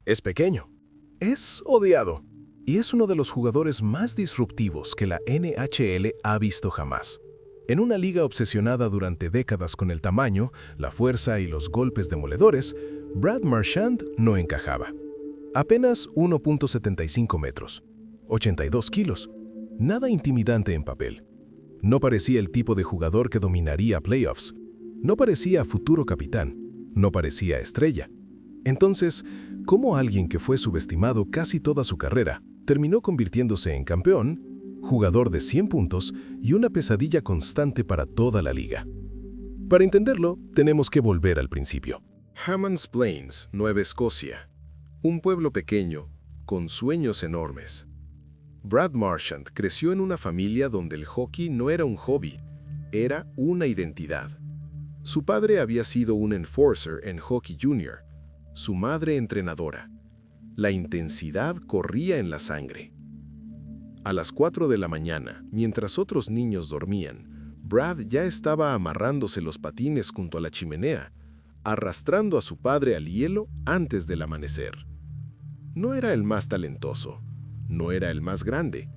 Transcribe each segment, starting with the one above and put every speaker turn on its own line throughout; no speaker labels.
Es pequeño. Es odiado. Y es uno de los jugadores más disruptivos que la NHL ha visto jamás. En una liga obsesionada durante décadas con el tamaño, la fuerza y los golpes demoledores, Brad Marchand no encajaba. Apenas 1.75 metros, 82 kilos. Nada intimidante en papel. No parecía el tipo de jugador que dominaría playoffs. No parecía futuro capitán. No parecía estrella. Entonces, ¿cómo alguien que fue subestimado casi toda su carrera terminó convirtiéndose en campeón, jugador de 100 puntos y una pesadilla constante para toda la liga? Para entenderlo, tenemos que volver al principio.
Hammonds Plains, Nueva Escocia. Un pueblo pequeño, con sueños enormes. Brad Marchand creció en una familia donde el hockey no era un hobby, era una identidad. Su padre había sido un enforcer en hockey junior, su madre entrenadora. La intensidad corría en la sangre. A las 4 de la mañana, mientras otros niños dormían, Brad ya estaba amarrándose los patines junto a la chimenea, arrastrando a su padre al hielo antes del amanecer. No era el más talentoso, no era el más grande,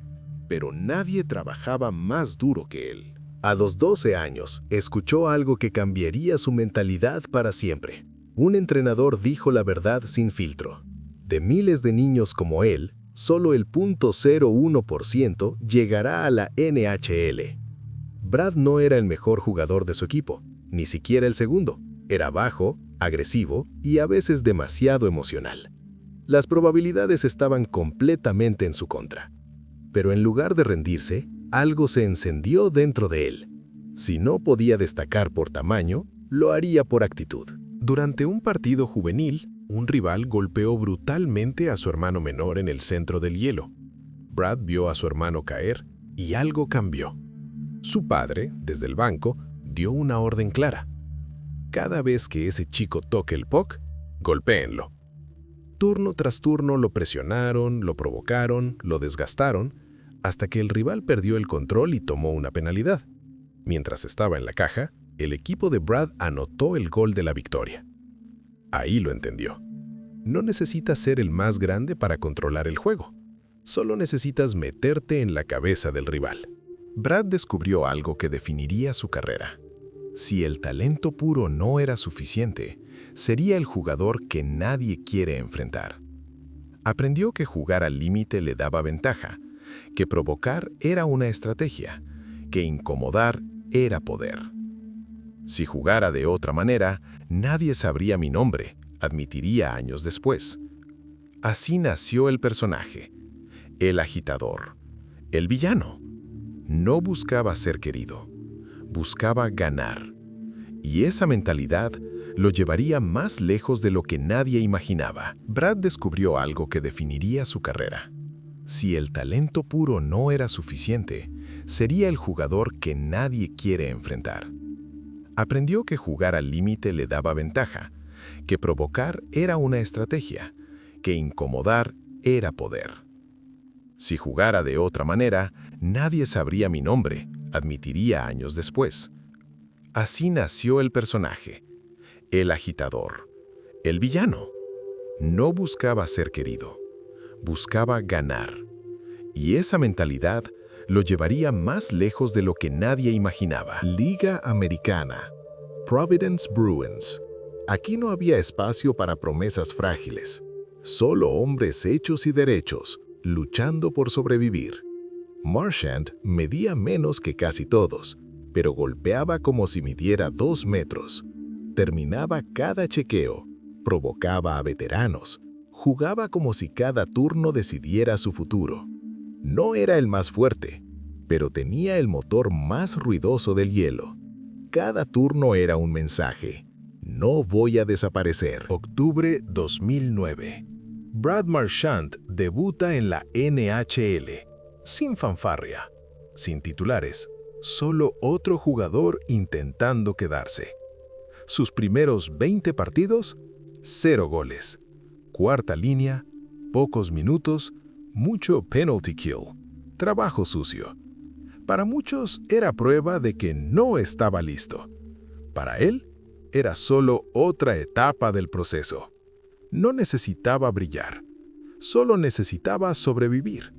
pero nadie trabajaba más duro que él.
A los 12 años, escuchó algo que cambiaría su mentalidad para siempre. Un entrenador dijo la verdad sin filtro. De miles de niños como él, solo el 0.01% llegará a la NHL. Brad no era el mejor jugador de su equipo, ni siquiera el segundo. Era bajo, agresivo y a veces demasiado emocional. Las probabilidades estaban completamente en su contra. Pero en lugar de rendirse, algo se encendió dentro de él. Si no podía destacar por tamaño, lo haría por actitud. Durante un partido juvenil, un rival golpeó brutalmente a su hermano menor en el centro del hielo. Brad vio a su hermano caer y algo cambió. Su padre, desde el banco, dio una orden clara. Cada vez que ese chico toque el puck, golpéenlo. Turno tras turno lo presionaron, lo provocaron, lo desgastaron, hasta que el rival perdió el control y tomó una penalidad. Mientras estaba en la caja, el equipo de Brad anotó el gol de la victoria. Ahí lo entendió. No necesitas ser el más grande para controlar el juego. Solo necesitas meterte en la cabeza del rival. Brad descubrió algo que definiría su carrera. Si el talento puro no era suficiente, sería el jugador que nadie quiere enfrentar. Aprendió que jugar al límite le daba ventaja, que provocar era una estrategia, que incomodar era poder. Si jugara de otra manera, nadie sabría mi nombre, admitiría años después. Así nació el personaje, el agitador, el villano. No buscaba ser querido, buscaba ganar. Y esa mentalidad lo llevaría más lejos de lo que nadie imaginaba. Brad descubrió algo que definiría su carrera. Si el talento puro no era suficiente, sería el jugador que nadie quiere enfrentar. Aprendió que jugar al límite le daba ventaja, que provocar era una estrategia, que incomodar era poder. Si jugara de otra manera, nadie sabría mi nombre, admitiría años después. Así nació el personaje, el agitador, el villano. No buscaba ser querido, buscaba ganar. Y esa mentalidad lo llevaría más lejos de lo que nadie imaginaba. Liga Americana, Providence Bruins. Aquí no había espacio para promesas frágiles, solo hombres hechos y derechos, luchando por sobrevivir. Marchand medía menos que casi todos, pero golpeaba como si midiera 2 metros. Terminaba cada chequeo, provocaba a veteranos, jugaba como si cada turno decidiera su futuro. No era el más fuerte, pero tenía el motor más ruidoso del hielo. Cada turno era un mensaje. No voy a desaparecer. Octubre 2009. Brad Marchand debuta en la NHL, sin fanfarria, sin titulares, solo otro jugador intentando quedarse. Sus primeros 20 partidos, 0 goles. Cuarta línea, pocos minutos, mucho penalty kill, trabajo sucio. Para muchos era prueba de que no estaba listo. Para él, era solo otra etapa del proceso.
No necesitaba brillar, solo necesitaba sobrevivir.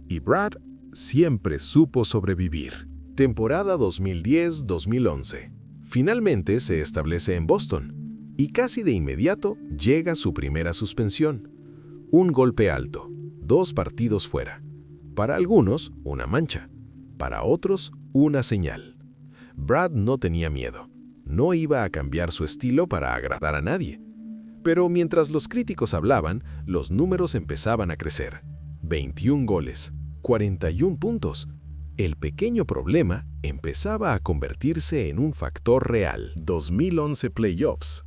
Y Brad siempre supo sobrevivir.
Temporada 2010-2011. Finalmente se establece en Boston y casi de inmediato llega su primera suspensión. Un golpe alto, 2 partidos fuera. Para algunos, una mancha. Para otros, una señal. Brad no tenía miedo. No iba a cambiar su estilo para agradar a nadie. Pero mientras los críticos hablaban, los números empezaban a crecer. 21 goles, 41 puntos. El pequeño problema empezaba a convertirse en un factor real.
2011 Playoffs.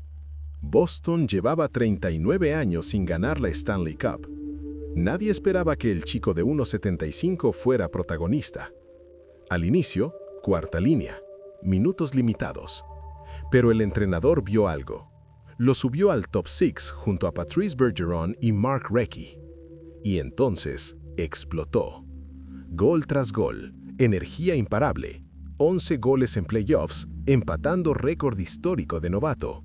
Boston llevaba 39 años sin ganar la Stanley Cup. Nadie esperaba que el chico de 1.75 fuera protagonista. Al inicio, cuarta línea, minutos limitados. Pero el entrenador vio algo. Lo subió al top 6 junto a Patrice Bergeron y Mark Recchi. Y entonces explotó. Gol tras gol, energía imparable, 11 goles en playoffs, empatando récord histórico de novato.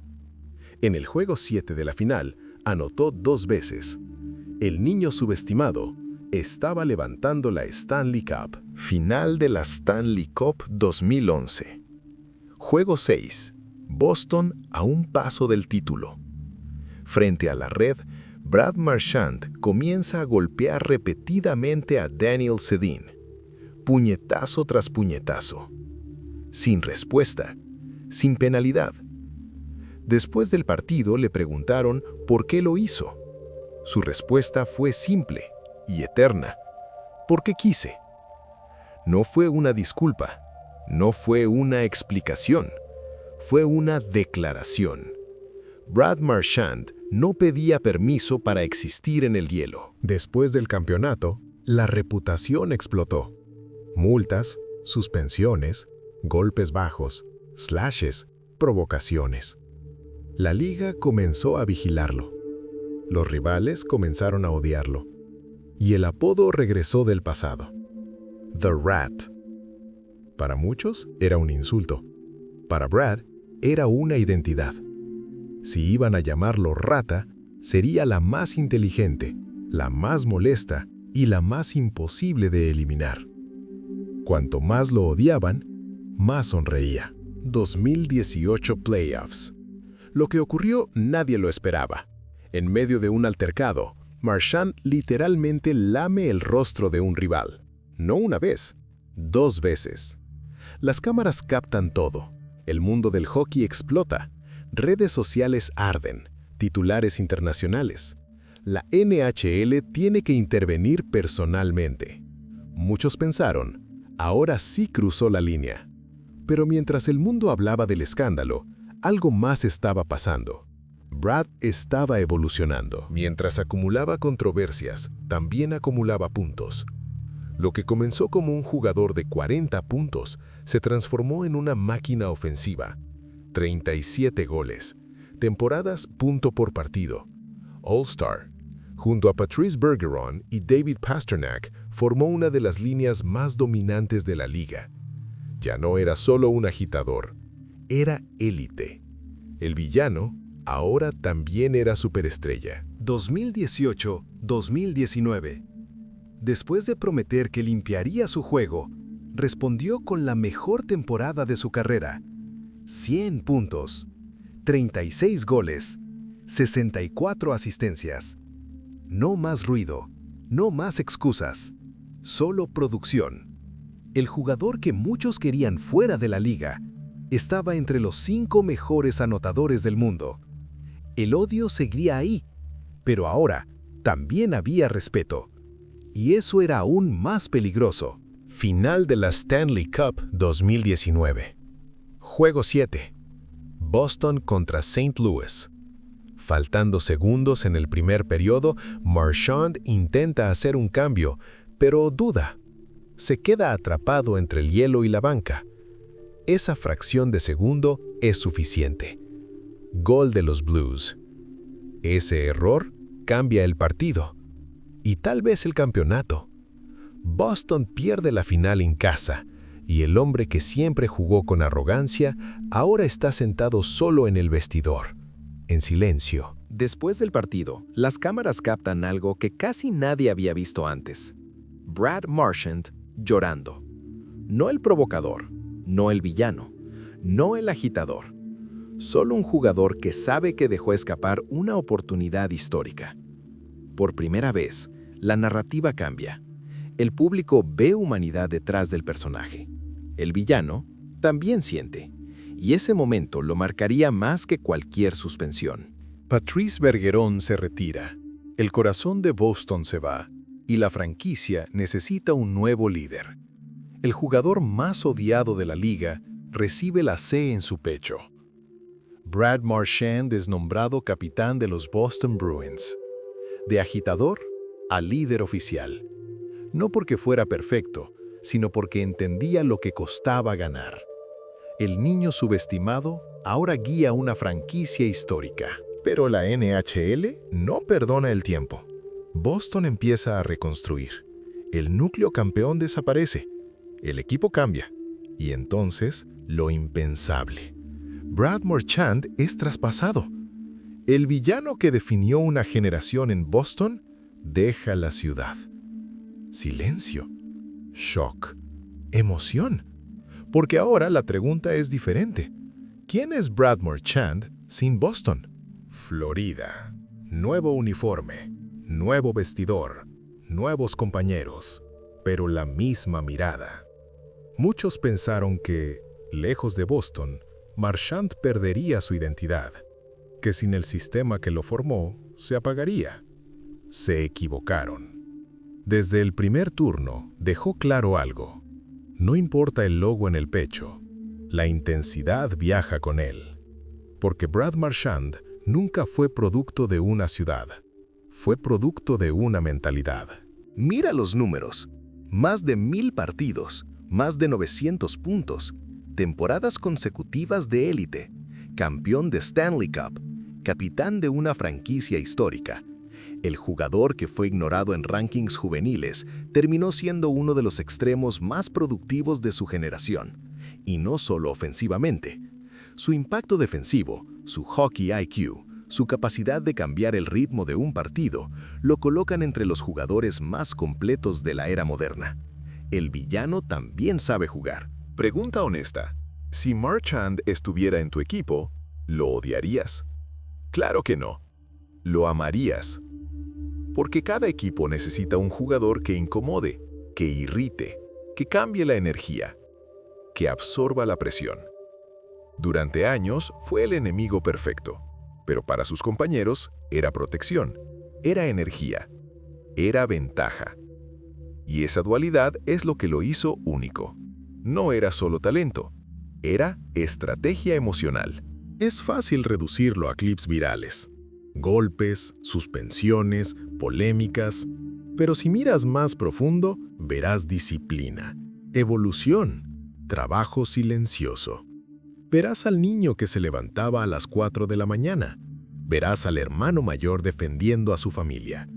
En el juego 7 de la final, anotó 2 veces. El niño subestimado estaba levantando la Stanley Cup.
Final de la Stanley Cup 2011. Juego 6. Boston a un paso del título. Frente a la red, Brad Marchand comienza a golpear repetidamente a Daniel Sedin. Puñetazo tras puñetazo. Sin respuesta, sin penalidad. Después del partido le preguntaron por qué lo hizo. Su respuesta fue simple y eterna. Porque quise. No fue una disculpa, no fue una explicación, fue una declaración. Brad Marchand no pedía permiso para existir en el hielo.
Después del campeonato, la reputación explotó. Multas, suspensiones, golpes bajos, slashes, provocaciones. La liga comenzó a vigilarlo. Los rivales comenzaron a odiarlo. Y el apodo regresó del pasado. The Rat. Para muchos era un insulto. Para Brad era una identidad. Si iban a llamarlo rata, sería la más inteligente, la más molesta y la más imposible de eliminar. Cuanto más lo odiaban, más sonreía.
2018 Playoffs. Lo que ocurrió nadie lo esperaba. En medio de un altercado, Marchand literalmente lame el rostro de un rival. No una vez, 2 veces. Las cámaras captan todo. El mundo del hockey explota. Redes sociales arden. Titulares internacionales. La NHL tiene que intervenir personalmente. Muchos pensaron, ahora sí cruzó la línea. Pero mientras el mundo hablaba del escándalo, algo más estaba pasando. Brad estaba evolucionando. Mientras acumulaba controversias, también acumulaba puntos. Lo que comenzó como un jugador de 40 puntos se transformó en una máquina ofensiva. 37 goles, temporadas punto por partido. All-Star. Junto a Patrice Bergeron y David Pastrnak, formó una de las líneas más dominantes de la liga. Ya no era solo un agitador, era élite. El villano ahora también era superestrella. 2018-2019. Después de prometer que limpiaría su juego, respondió con la mejor temporada de su carrera. 100 puntos, 36 goles, 64 asistencias. No más ruido, no más excusas, solo producción. El jugador que muchos querían fuera de la liga estaba entre los 5 mejores anotadores del mundo. El odio seguía ahí, pero ahora también había respeto. Y eso era aún más peligroso.
Final de la Stanley Cup 2019. Juego 7. Boston contra St. Louis. Faltando segundos en el primer periodo, Marchand intenta hacer un cambio, pero duda. Se queda atrapado entre el hielo y la banca. Esa fracción de segundo es suficiente. Gol de los Blues. Ese error cambia el partido. Y tal vez el campeonato. Boston pierde la final en casa, y el hombre que siempre jugó con arrogancia ahora está sentado solo en el vestidor, en silencio.
Después del partido, las cámaras captan algo que casi nadie había visto antes. Brad Marchand llorando. No el provocador, no el villano, no el agitador. Solo un jugador que sabe que dejó escapar una oportunidad histórica. Por primera vez, la narrativa cambia. El público ve humanidad detrás del personaje. El villano también siente. Y ese momento lo marcaría más que cualquier suspensión.
Patrice Bergeron se retira, el corazón de Boston se va y la franquicia necesita un nuevo líder. El jugador más odiado de la liga recibe la C en su pecho. Brad Marchand es nombrado capitán de los Boston Bruins. De agitador a líder oficial. No porque fuera perfecto, sino porque entendía lo que costaba ganar. El niño subestimado ahora guía una franquicia histórica.
Pero la NHL no perdona el tiempo. Boston empieza a reconstruir. El núcleo campeón desaparece. El equipo cambia. Y entonces, lo impensable. Brad Marchand es traspasado. El villano que definió una generación en Boston deja la ciudad. Silencio. Shock. Emoción. Porque ahora la pregunta es diferente. ¿Quién es Brad Marchand sin Boston? Florida. Nuevo uniforme, nuevo vestidor, nuevos compañeros, pero la misma mirada. Muchos pensaron que, lejos de Boston, Marchand perdería su identidad, que sin el sistema que lo formó, se apagaría. Se equivocaron. Desde el primer turno, dejó claro algo. No importa el logo en el pecho, la intensidad viaja con él. Porque Brad Marchand nunca fue producto de una ciudad, fue producto de una mentalidad.
Mira los números. Más de 1000 partidos, más de 900 puntos, temporadas consecutivas de élite, campeón de Stanley Cup, capitán de una franquicia histórica. El jugador que fue ignorado en rankings juveniles terminó siendo uno de los extremos más productivos de su generación. Y no solo ofensivamente. Su impacto defensivo, su hockey IQ, su capacidad de cambiar el ritmo de un partido, lo colocan entre los jugadores más completos de la era moderna. El villano también sabe jugar.
Pregunta honesta. Si Marchand estuviera en tu equipo, ¿lo odiarías? Claro que no. Lo amarías. Porque cada equipo necesita un jugador que incomode, que irrite, que cambie la energía, que absorba la presión. Durante años fue el enemigo perfecto, pero para sus compañeros era protección, era energía, era ventaja. Y esa dualidad es lo que lo hizo único. No era solo talento, era estrategia emocional.
Es fácil reducirlo a clips virales. Golpes, suspensiones, polémicas. Pero si miras más profundo, verás disciplina, evolución, trabajo silencioso. Verás al niño que se levantaba a las 4 de la mañana. Verás al hermano mayor defendiendo a su familia.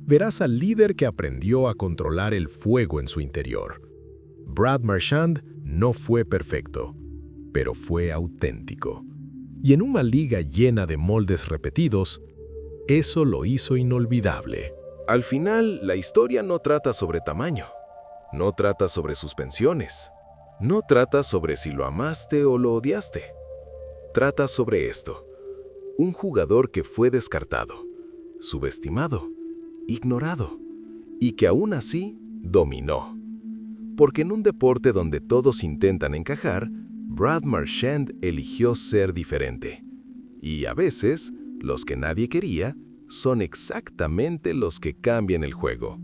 Verás al líder que aprendió a controlar el fuego en su interior. Brad Marchand no fue perfecto, pero fue auténtico. Y en una liga llena de moldes repetidos, eso lo hizo inolvidable. Al final, la historia no trata sobre tamaño, no trata sobre suspensiones, no trata sobre si lo amaste o lo odiaste. Trata sobre esto: un jugador que fue descartado, subestimado, ignorado, y que aún así dominó. Porque en un deporte donde todos intentan encajar, Brad Marchand eligió ser diferente. Y a veces, los que nadie quería son exactamente los que cambian el juego.